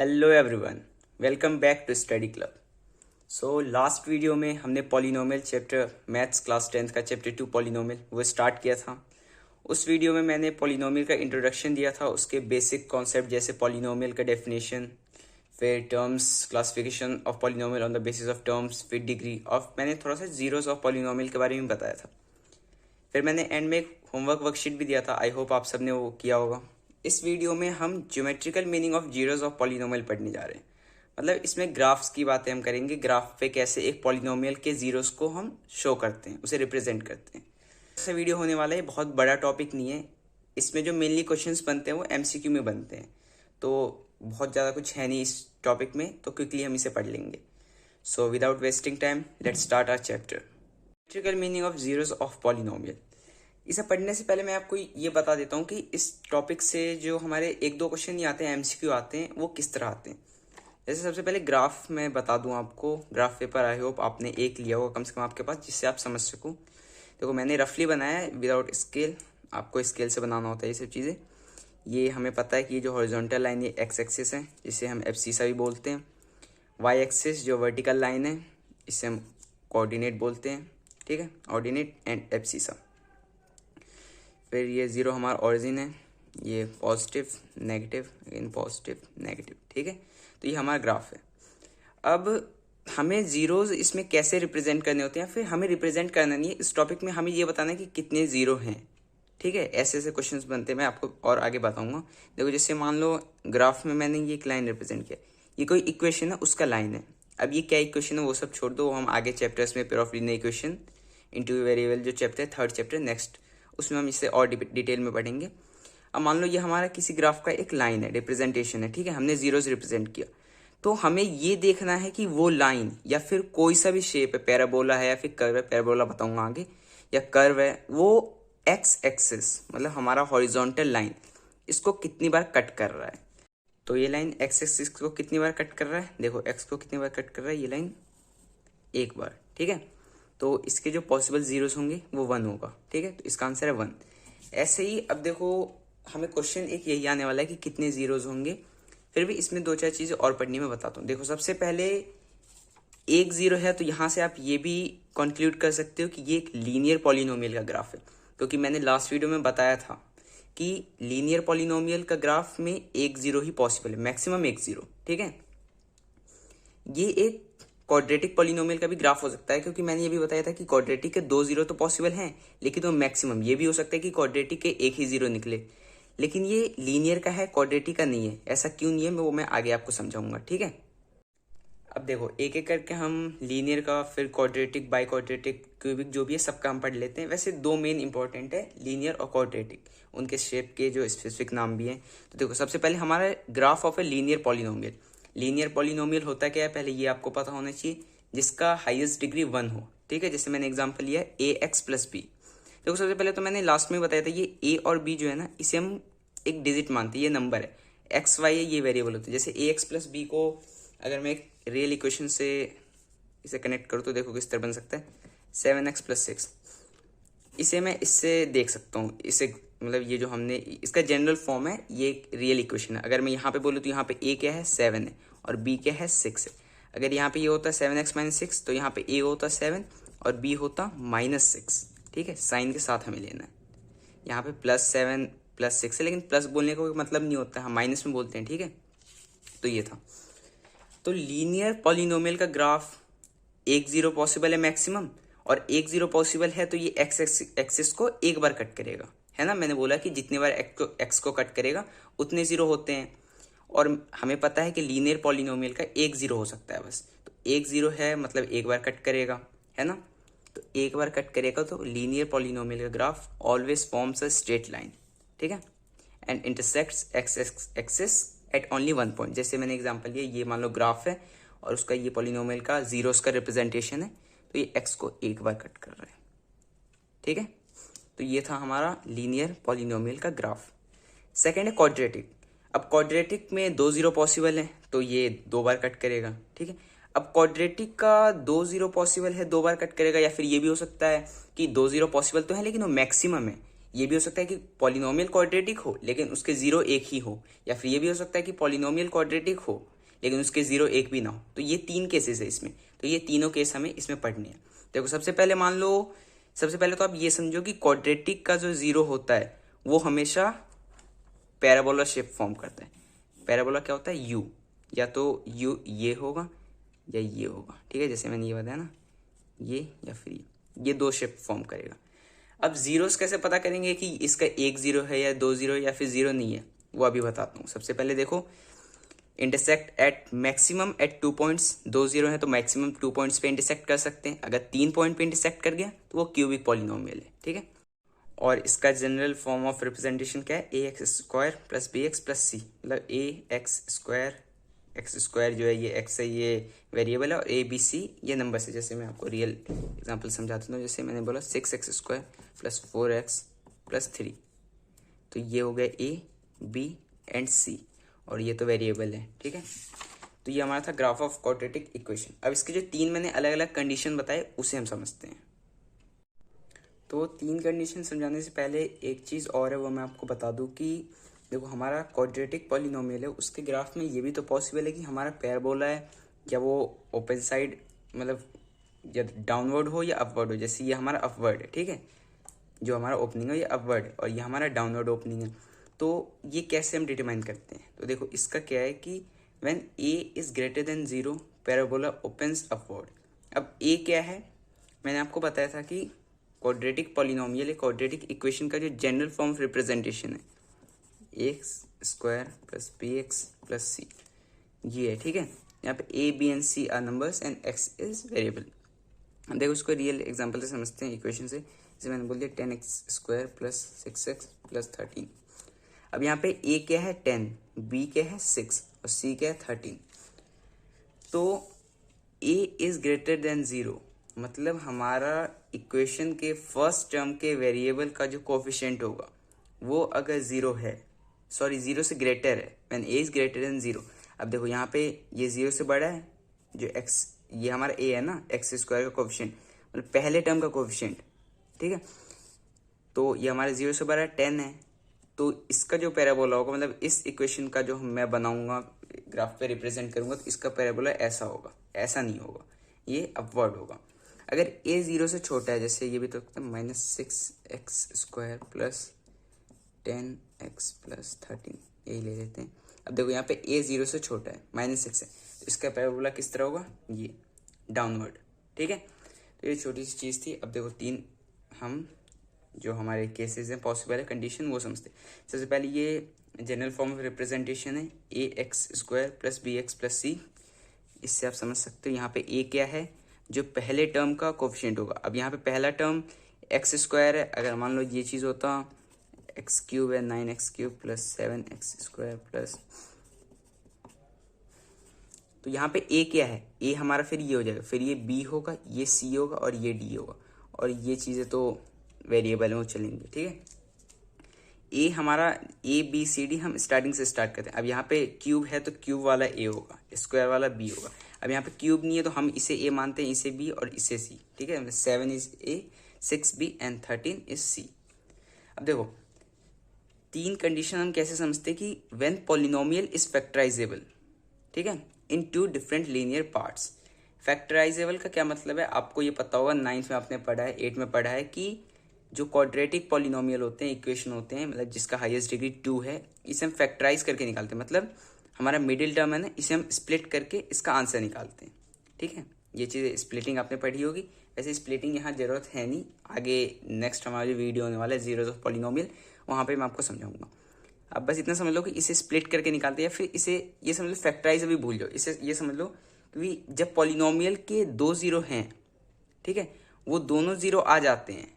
Hello everyone, welcome back to Study Club. So last video में हमने polynomial chapter maths class 10th का chapter 2 polynomial वो start किया था। उस वीडियो में मैंने पॉलिनोमियल का इंट्रोडक्शन दिया था, उसके बेसिक कॉन्सेप्ट जैसे पॉलिनोमियल का डेफिनेशन, फिर terms, classification of polynomial on the basis of terms, फिर डिग्री ऑफ, मैंने थोड़ा सा जीरोस ऑफ पॉलिनोमियल के बारे में बताया था। फिर मैंने एंड में एक होमवर्क वर्कशीट भी दिया था, आई होप आप सबने वो किया होगा। इस वीडियो में हम geometrical meaning of zeros of polynomial पढ़ने जा रहे हैं। मतलब इसमें ग्राफ्स की बातें हम करेंगे, ग्राफ पे कैसे एक पॉलिनोमियल के जीरोस को हम शो करते हैं, उसे रिप्रेजेंट करते हैं। ऐसा वीडियो होने वाला है, बहुत बड़ा टॉपिक नहीं है। इसमें जो मेनली क्वेश्चंस बनते हैं वो एमसीक्यू में बनते हैं, तो बहुत ज़्यादा कुछ है नहीं इस टॉपिक में, तो क्विकली हम इसे पढ़ लेंगे। So without wasting time let's start our chapter, geometrical meaning of zeros of polynomial. इसे पढ़ने से पहले मैं आपको ये बता देता हूँ कि इस टॉपिक से जो हमारे एक दो क्वेश्चन ही आते हैं, एमसीक्यू आते हैं, वो किस तरह आते हैं। जैसे सबसे पहले ग्राफ मैं बता दूं आपको, ग्राफ पेपर आई होप आपने एक लिया होगा कम से कम आपके पास, जिससे आप समझ सको। देखो मैंने रफली बनाया है विदाउट स्केल, आपको स्केल से बनाना होता है ये सब चीज़ें। ये हमें पता है कि ये जो हॉरिजॉन्टल लाइन ये एक्स एक्सिस है, जिसे हम एब्सिसा भी बोलते हैं। वाई एक्सिस जो वर्टिकल लाइन है, इसे हम कोऑर्डिनेट बोलते हैं, ठीक है, ऑर्डिनेट एंड एब्सिसा। फिर ये ज़ीरो हमारा ऑरिजिन है, ये positive negative again positive negative, ठीक है। तो ये हमारा ग्राफ है। अब हमें जीरोज इसमें कैसे रिप्रेजेंट करने होते हैं, फिर हमें रिप्रेजेंट करना नहीं है, इस टॉपिक में हमें ये बताना है कि कितने जीरो हैं, ठीक है। ऐसे ऐसे क्वेश्चंस बनते हैं, मैं आपको और आगे बताऊंगा। देखो जैसे मान लो ग्राफ में मैंने ये एक लाइन रिप्रेजेंट किया, ये कोई इक्वेशन है, उसका लाइन है। अब ये क्या इक्वेशन है वो सब छोड़ दो, वो हम आगे चैप्टर्स में pair of linear equation into variable जो चैप्टर है, थर्ड चैप्टर नेक्स्ट, उसमें हम इसे और डिटेल में पढ़ेंगे। अब मान लो ये हमारा किसी ग्राफ का एक लाइन है, रिप्रेजेंटेशन है, ठीक है, हमने जीरोस रिप्रेजेंट किया। तो हमें ये देखना है कि वो लाइन या फिर कोई सा भी शेप है, पैराबोला है या फिर कर्व है, पैराबोला बताऊंगा आगे, या कर्व है, वो एक्स एक्सिस मतलब हमारा हॉरिजॉन्टल लाइन, इसको कितनी बार कट कर रहा है। तो ये लाइन एक्स एक्सिस को कितनी बार कट कर रहा है, देखो एक्स को कितनी बार कट कर रहा है ये लाइन, एक बार, ठीक है। तो इसके जो पॉसिबल जीरोस होंगे वो 1 होगा, ठीक है, तो इसका आंसर है 1। ऐसे ही अब देखो हमें क्वेश्चन एक यही आने वाला है कि कितने जीरोस होंगे। फिर भी इसमें दो चार चीज़ें और पढ़नी मैं बताता हूँ। देखो सबसे पहले एक जीरो है, तो यहाँ से आप ये भी कंक्लूड कर सकते हो कि ये एक लीनियर पॉलिनोमियल का ग्राफ है, क्योंकि मैंने लास्ट वीडियो में बताया था कि लीनियर पॉलिनोमियल का ग्राफ में एक जीरो ही पॉसिबल है, मैक्सिमम एक जीरो, ठीक है। ये एक क्वाड्रेटिक पॉलिनोमियल का भी ग्राफ हो सकता है, क्योंकि मैंने ये भी बताया था कि क्वाड्रेटिक के दो जीरो तो पॉसिबल हैं, लेकिन वो मैक्सिमम, ये भी हो सकता है कि क्वाड्रेटिक के एक ही जीरो निकले, लेकिन ये लीनियर का है, क्वाड्रेटिक का नहीं है। ऐसा क्यों नहीं है वो मैं आगे आपको समझाऊंगा, ठीक है। अब देखो एक एक करके हम लीनियर का, फिर क्वाड्रेटिक, बाई क्वाड्रेटिक, क्यूबिक, जो भी है सबका हम पढ़ लेते हैं। वैसे दो मेन इंपॉर्टेंट है, लीनियर और क्वाड्रेटिक, उनके शेप के जो स्पेसिफिक नाम भी हैं। तो देखो सबसे पहले हमारा graph of a linear polynomial. Linear polynomial होता क्या है, पहले ये आपको पता होना चाहिए, जिसका हाईएस्ट डिग्री 1 हो, ठीक है। जैसे मैंने एग्जांपल लिया है ए एक्स प्लस बी। देखो सबसे पहले तो मैंने लास्ट में बताया था, ये ए और बी जो है ना, इसे हम एक डिजिट मानते हैं, ये नंबर है, एक्स वाई है ये वेरिएबल होते हैं। जैसे ए एक्स प्लस बी को अगर मैं एक रियल इक्वेशन से इसे कनेक्ट करूँ तो देखो किस तरह बन सकता है, 7x प्लस 6। इसे मैं इससे देख सकता हूँ, इसे मतलब ये जो हमने इसका जनरल फॉर्म है, ये एक रियल इक्वेशन है। अगर मैं यहाँ पे बोलूँ तो यहाँ पे a क्या है 7 है और b क्या है 6 है। अगर यहाँ पे ये होता है 7x माइनस 6, तो यहाँ पे a होता 7 और b होता -6, ठीक है। साइन के साथ हमें लेना है, यहाँ पे +7 +6 है, लेकिन प्लस बोलने का कोई मतलब नहीं होता, हम माइनस में बोलते हैं, ठीक है। तो ये था, तो लीनियर पॉलिनोमियल का ग्राफ एक जीरो पॉसिबल है मैक्सिमम, और एक जीरो पॉसिबल है तो ये एक्स एक्सिस को एक बार कट करेगा, है ना। मैंने बोला कि जितने बार एक्स को कट करेगा उतने जीरो होते हैं, और हमें पता है कि लीनियर पॉलिनोमियल का एक जीरो हो सकता है बस। तो एक जीरो है मतलब एक बार कट करेगा, है ना। तो एक बार कट करेगा, तो लीनियर पॉलिनोमियल का graph always forms a straight line, ठीक है, and intersects x axis at only 1 point. जैसे मैंने एग्जांपल लिया, ये मान लो ग्राफ है और उसका ये पॉलिनोमियल का जीरोस का रिप्रेजेंटेशन है, तो ये एक्स को एक बार कट कर रहा है, ठीक है। तो ये था हमारा लीनियर पॉलिनोमियल का ग्राफ। सेकेंड है क्वाड्रेटिक। अब क्वाड्रेटिक में दो जीरो पॉसिबल है, तो ये दो बार कट करेगा, ठीक है। अब क्वाड्रेटिक का दो जीरो पॉसिबल है, दो बार कट करेगा, या फिर ये भी हो सकता है कि दो जीरो पॉसिबल तो है लेकिन वो मैक्सिमम है, ये भी हो सकता है कि पॉलिनोमियल क्वाड्रेटिक हो लेकिन उसके जीरो एक ही हो, या फिर ये भी हो सकता है कि पॉलिनोमियल क्वाड्रेटिक हो लेकिन उसके जीरो एक भी ना हो। तो ये तीन केसेस है इसमें, तो ये तीनों केस हमें इसमें पढ़ने हैं। देखो सबसे पहले मान लो, सबसे पहले तो आप ये समझो कि क्वाड्रेटिक का जो जीरो होता है वो हमेशा पैराबोला शेप फॉर्म करता है। पैराबोला क्या होता है, यू, या तो यू ये होगा या ये होगा, ठीक है, जैसे मैंने ये बताया ना, ये या फिर ये दो शेप फॉर्म करेगा। अब जीरोस कैसे पता करेंगे कि इसका एक जीरो है या दो जीरो या फिर जीरो नहीं है, वो अभी बताता हूँ। सबसे पहले देखो, intersect at maximum at 2 points, दो जीरो है तो मैक्सिमम 2 पॉइंट्स पे इंटरसेक्ट कर सकते हैं। अगर 3 पॉइंट पे इंटरसेक्ट कर गया तो वो क्यूबिक पॉलिनोमियल है, ठीक है। और इसका जनरल फॉर्म ऑफ रिप्रेजेंटेशन क्या है, A X square plus B X plus C, मतलब ए एक्स स्क्वायर जो है ये एक्स है, ये वेरिएबल है, और ए बी सी ये नंबर है। जैसे मैं आपको रियल एग्जांपल समझाता हूँ, जैसे मैंने बोला 6x square plus 4x plus 3, तो ये हो गया ए बी एंड सी, और ये तो वेरिएबल है, ठीक है। तो ये हमारा था ग्राफ ऑफ क्वाड्रेटिक इक्वेशन। अब इसके जो तीन मैंने अलग अलग कंडीशन बताए उसे हम समझते हैं। तो तीन कंडीशन समझाने से पहले एक चीज़ और है, वो मैं आपको बता दूं कि देखो हमारा क्वाड्रेटिक पॉलिनोमियल है, उसके ग्राफ में ये भी तो पॉसिबल है कि हमारा पैराबोला है या वो ओपन साइड, मतलब या डाउनवर्ड हो या अपवर्ड हो। जैसे ये हमारा अपवर्ड है, ठीक है, जो हमारा ओपनिंग है ये अपवर्ड है, और ये हमारा डाउनवर्ड ओपनिंग है। तो ये कैसे हम डिटरमाइन करते हैं, तो देखो इसका क्या है कि when A is greater than 0 parabola opens upward. अब ए क्या है, मैंने आपको बताया था कि क्वाड्रेटिक पॉलिनोमियल है, क्वाड्रेटिक इक्वेशन का जो जनरल फॉर्म ऑफ रिप्रेजेंटेशन है X square plus B X plus C, ये है, ठीक है। यहाँ पे A B and C are numbers and X is variable. देखो उसको रियल एग्जांपल से समझते हैं इक्वेशन से। जैसे मैंने बोल दिया 10x square plus 6x plus 13। अब यहाँ पे ए क्या है 10, बी क्या है 6 और सी क्या है 13। तो ए इज ग्रेटर देन 0, मतलब हमारा इक्वेशन के फर्स्ट टर्म के वेरिएबल का जो कोफिशिएंट होगा वो अगर 0 है, सॉरी 0 से ग्रेटर है, when A is greater than 0। अब देखो यहाँ पे ये 0 से बड़ा है, जो x, ये हमारा a है ना, एक्स स्क्वायर का कोफिशिएंट, मतलब पहले टर्म का कोफिशिएंट, ठीक है। तो ये हमारे 0 से बड़ा 10 है, तो इसका जो पैराबोला होगा, मतलब इस इक्वेशन का जो मैं बनाऊंगा ग्राफ पे रिप्रेजेंट करूंगा, तो इसका पैराबोला ऐसा होगा, ऐसा नहीं होगा, ये अपवर्ड होगा। अगर a 0 से छोटा है, जैसे ये भी तो -6x square plus 10x plus 13, यही ले लेते हैं। अब देखो यहाँ पे a 0 से छोटा है, -6 है, तो इसका पैराबोला किस तरह होगा, ये डाउनवर्ड, ठीक है। तो ये छोटी सी चीज़ थी। अब देखो तीन हम जो हमारे केसेस हैं पॉसिबल है कंडीशन वो समझते हैं। सबसे पहले ये जनरल फॉर्म ऑफ रिप्रेजेंटेशन है A X square plus B X plus C. इससे आप समझ सकते हो यहाँ पे ए क्या है, जो पहले टर्म का कोफिशिएंट होगा। अब यहाँ पे पहला टर्म एक्स स्क्वायर है, अगर मान लो ये चीज़ होता एक्स क्यूब है 9x cube plus 7x square plus, तो यहाँ पे ए क्या है, ए हमारा फिर ये हो जाएगा, फिर ये बी होगा, ये सी होगा और ये डी होगा, और ये चीज़ें तो वेरिएबल में वो चलेंगे, ठीक है। ए हमारा ए बी सी डी हम स्टार्टिंग से स्टार्ट करते हैं। अब यहाँ पे क्यूब है तो क्यूब वाला ए होगा, स्क्वायर वाला बी होगा। अब यहाँ पे क्यूब नहीं है तो हम इसे ए मानते हैं, इसे बी और इसे सी, ठीक है। 7 is a, 6 b and 13 is c. अब देखो तीन कंडीशन हम कैसे समझते हैं कि व्हेन पॉलिनोमियल इज फैक्टराइजेबल, ठीक है, इन 2 डिफरेंट लीनियर पार्ट्स। फैक्टराइजेबल का क्या मतलब है, आपको ये पता होगा, 9th में आपने पढ़ा है, 8th में पढ़ा है कि जो क्वाड्रेटिक पॉलिनोमियल होते हैं, इक्वेशन होते हैं, मतलब जिसका हाईएस्ट डिग्री 2 है, इसे हम फैक्टराइज करके निकालते हैं। मतलब हमारा मिडिल टर्म है ना, इसे हम स्प्लिट करके इसका आंसर निकालते हैं, ठीक है। ये चीज़ स्प्लिटिंग आपने पढ़ी होगी। वैसे स्प्लिटिंग यहाँ जरूरत है नहीं, आगे नेक्स्ट हमारा जो वीडियो होने वाला है जीरोस ऑफ पॉलिनोमियल, वहाँ पे मैं आपको समझाऊंगा। अब बस इतना समझ लो कि इसे स्प्लिट करके निकालते हैं, या फिर इसे ये समझ लो फैक्टराइज अभी भूल जाओ, इसे ये समझ लो कि जब पॉलिनोमियल के 2 जीरो हैं, ठीक है, वो दोनों जीरो आ जाते हैं।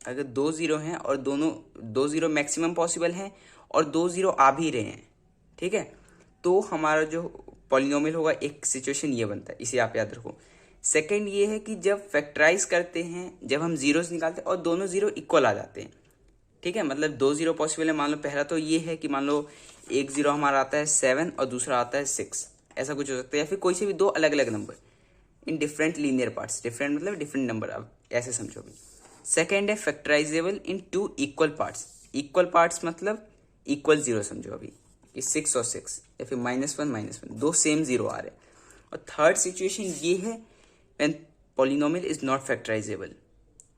अगर 2 जीरो हैं और दोनों 2 जीरो मैक्सिमम पॉसिबल हैं और 2 जीरो आ भी रहे हैं, ठीक है, तो हमारा जो पॉलिनोमियल होगा, एक सिचुएशन ये बनता है, इसे आप याद रखो। सेकंड ये है कि जब फैक्टराइज करते हैं, जब हम जीरोस निकालते हैं और दोनों जीरो इक्वल आ जाते हैं, ठीक है, मतलब 2 जीरो पॉसिबल है। मान लो पहला तो ये है कि मान लो एक जीरो हमारा आता है 7 और दूसरा आता है 6, ऐसा कुछ हो सकता है, या फिर कोई से भी 2 अलग अलग number in different linear parts. Different मतलब डिफरेंट नंबर, अब ऐसे समझो भी। सेकेंड है factorizable in two equal parts. Equal parts मतलब इक्वल जीरो समझो अभी कि 6 और 6 या फिर -1 दो सेम जीरो आ रहे हैं। और थर्ड सिचुएशन ये है when polynomial is not factorisable,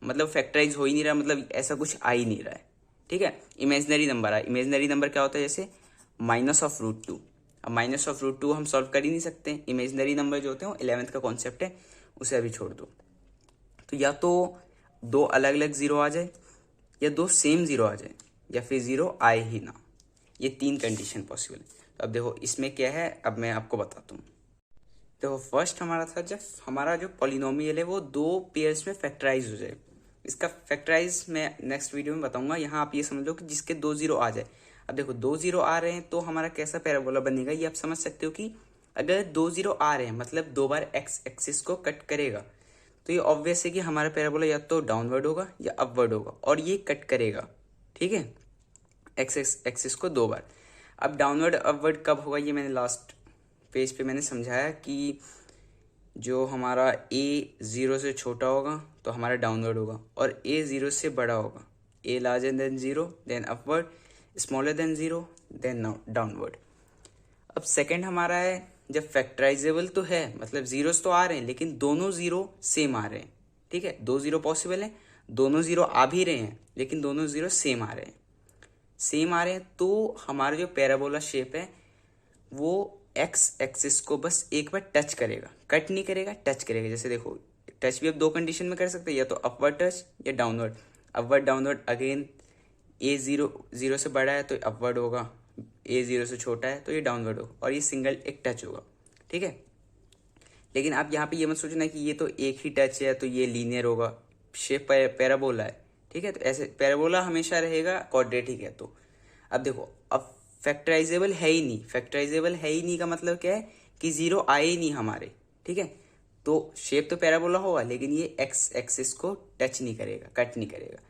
मतलब फैक्टराइज हो ही नहीं रहा, मतलब ऐसा कुछ आ ही नहीं रहा है। ठीक है, इमेजिनरी नंबर है। इमेजिनरी नंबर क्या होता है, जैसे -√2। अब -√2 हम सॉल्व कर ही नहीं सकते। इमेजिनरी नंबर जो होते हैं वो 11th का कॉन्सेप्ट है, उसे अभी छोड़ दो। तो या तो दो अलग अलग जीरो आ जाए, या दो सेम जीरो आ जाए, या फिर जीरो आए ही ना। ये तीन कंडीशन पॉसिबल है। तो अब देखो इसमें क्या है, अब मैं आपको बताता हूँ। देखो फर्स्ट हमारा था जब हमारा जो पॉलिनोमियल है वो दो पेयर्स में फैक्टराइज हो जाए। इसका फैक्टराइज मैं नेक्स्ट वीडियो में बताऊंगा। यहाँ आप ये समझ लो कि जिसके दो जीरो आ जाए। अब देखो दो जीरो आ रहे हैं तो हमारा कैसा पैराबोला बनेगा, ये आप समझ सकते हो कि अगर दो जीरो आ रहे हैं मतलब दो बार एक्स एक्सिस को कट करेगा, तो ये ऑब्वियस है कि हमारा पैराबोला या तो डाउनवर्ड होगा या अपवर्ड होगा, और ये कट करेगा। ठीक है, एक्स एक्सिस को दो बार। अब डाउनवर्ड अपवर्ड कब होगा, ये मैंने लास्ट पेज पे मैंने समझाया कि जो हमारा ए जीरो से छोटा होगा तो हमारा डाउनवर्ड होगा, और ए जीरो से बड़ा होगा, a larger than zero then upward, smaller than zero then downward. अब सेकंड हमारा है जब फैक्टराइजेबल तो है, मतलब जीरोस तो आ रहे हैं लेकिन दोनों जीरो सेम आ रहे हैं। ठीक है, दो जीरो पॉसिबल है, दोनों जीरो आ भी रहे हैं लेकिन दोनों जीरो सेम आ रहे हैं। सेम आ रहे हैं तो हमारा जो पैराबोला शेप है वो एक्स एक्सिस को बस एक बार टच करेगा, कट नहीं करेगा, टच करेगा। जैसे देखो टच भी अब दो कंडीशन में कर सकते हैं, या तो अपवर्ड टच या डाउनवर्ड। अपवर्ड डाउनवर्ड अगेन, ए जीरो से बड़ा है तो अपवर्ड होगा, ए जीरो से छोटा है तो ये डाउनवर्ड होगा, और ये सिंगल एक टच होगा। ठीक है, लेकिन आप यहाँ पे ये मत सोचना कि ये तो एक ही टच है तो ये लीनियर होगा, शेप पैराबोला है। ठीक है, तो ऐसे पैराबोला हमेशा रहेगा क्वाड्रेटिक है। तो अब देखो, अब फैक्टराइजेबल है ही नहीं। फैक्टराइजेबल है ही नहीं का मतलब क्या है कि जीरो आए ही नहीं हमारे। ठीक है, तो शेप तो पैराबोला होगा लेकिन ये एक्स एक्सिस को टच नहीं करेगा, कट नहीं करेगा।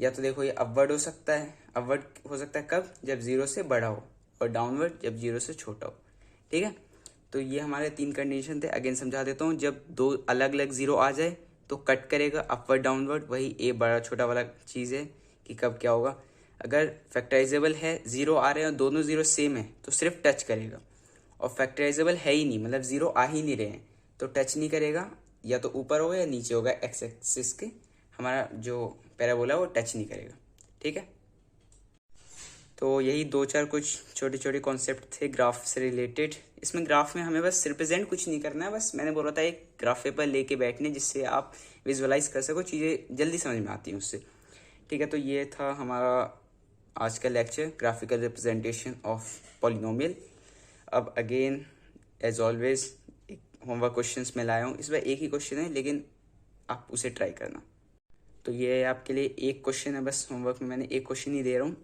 या तो देखो ये अपवर्ड हो सकता है, अपवर्ड हो सकता है कब, जब जीरो से बड़ा हो, और डाउनवर्ड जब जीरो से छोटा हो। ठीक है, तो ये हमारे तीन कंडीशन थे। अगेन समझा देता हूँ, जब दो अलग अलग जीरो आ जाए तो कट करेगा अपवर्ड डाउनवर्ड, वही ए बड़ा छोटा वाला चीज़ है कि कब क्या होगा। अगर फैक्टराइजेबल है, जीरो आ रहे हैं और दोनों जीरो सेम है तो सिर्फ टच करेगा, और फैक्टराइजेबल है ही नहीं मतलब जीरो आ ही नहीं रहे हैं तो टच नहीं करेगा, या तो ऊपर होगा या नीचे होगा एक्स एक्सिस के, हमारा जो पैराबोला वो टच नहीं करेगा। ठीक है, तो यही दो चार कुछ छोटे छोटे कॉन्सेप्ट थे ग्राफ से रिलेटेड। इसमें ग्राफ में हमें बस रिप्रेजेंट कुछ नहीं करना है, बस मैंने बोला था एक ग्राफ पेपर लेके बैठने जिससे आप विजुअलाइज कर सको, चीज़ें जल्दी समझ में आती हैं उससे। ठीक है, तो ये था हमारा आज का lecture, graphical representation of polynomial. अब अगेन एज ऑलवेज एक होमवर्क क्वेश्चंस में लाया हूँ। इस बार एक ही क्वेश्चन है लेकिन आप उसे ट्राई करना। तो ये आपके लिए एक क्वेश्चन है, बस होमवर्क में मैंने एक क्वेश्चन ही दे रहा हूँ।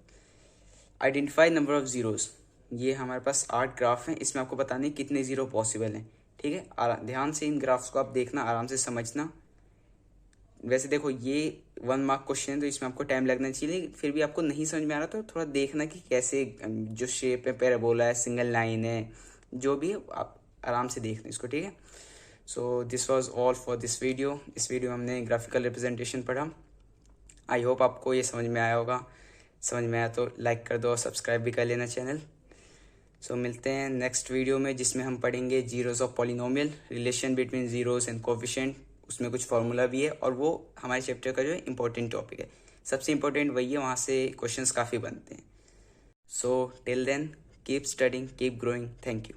Identify number of zeros. ये हमारे पास 8 ग्राफ हैं, इसमें आपको बताने कितने जीरो पॉसिबल हैं। ठीक है, ध्यान से इन ग्राफ्स को आप देखना, आराम से समझना। वैसे देखो ये 1 मार्क क्वेश्चन है तो इसमें आपको टाइम लगना चाहिए, फिर भी आपको नहीं समझ में आ रहा तो थोड़ा देखना कि कैसे जो शेप है, पैराबोला है, सिंगल लाइन है, जो भी है आप आराम से देखना इसको। ठीक है, so this was all for this video. इस वीडियो में हमने ग्राफिकल रिप्रेजेंटेशन पढ़ा। आई होप आपको ये समझ में आया होगा। समझ में आया तो लाइक कर दो और सब्सक्राइब भी कर लेना चैनल। सो मिलते हैं नेक्स्ट वीडियो में जिसमें हम पढ़ेंगे zeros of polynomial, relation between zeros and coefficient. उसमें कुछ फार्मूला भी है और वो हमारे चैप्टर का जो इम्पोर्टेंट टॉपिक है, सबसे इम्पोर्टेंट वही है, वहाँ से क्वेश्चंस काफ़ी बनते हैं। So till then keep studying, keep growing. Thank you.